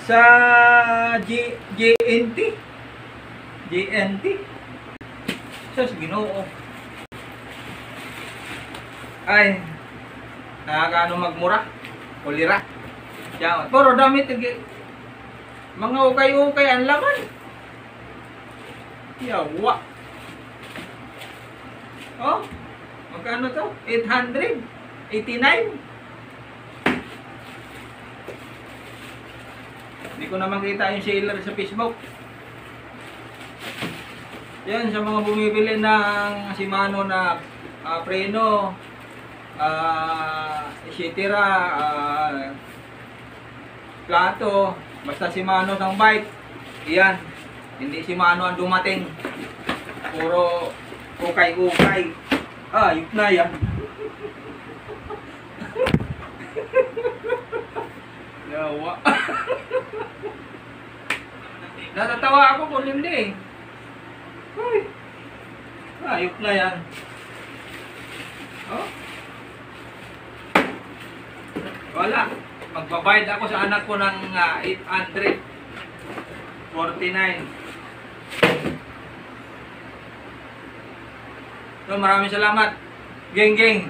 Sa GNT. Sus, Ginoo. Ay, nakakaano magmura. Kulira. Diyan. Pero damit mga ukay-ukay ang laman. Yawa. Oh, magkano to? 889. Hindi ko na makita yung seller sa Facebook. Yan, sa mga bumibili ng Shimano na preno, etc. Plato, basta Shimano ng bike. Yan, hindi Shimano ang dumating. Puro ukay-ukay. Ayop na yan. Yawa. Natatawa ako kung hindi. Ay, ayop na yan. Oh? Wala. Magbabayad ako sa anak ko ng 849. So, maraming salamat. Geng.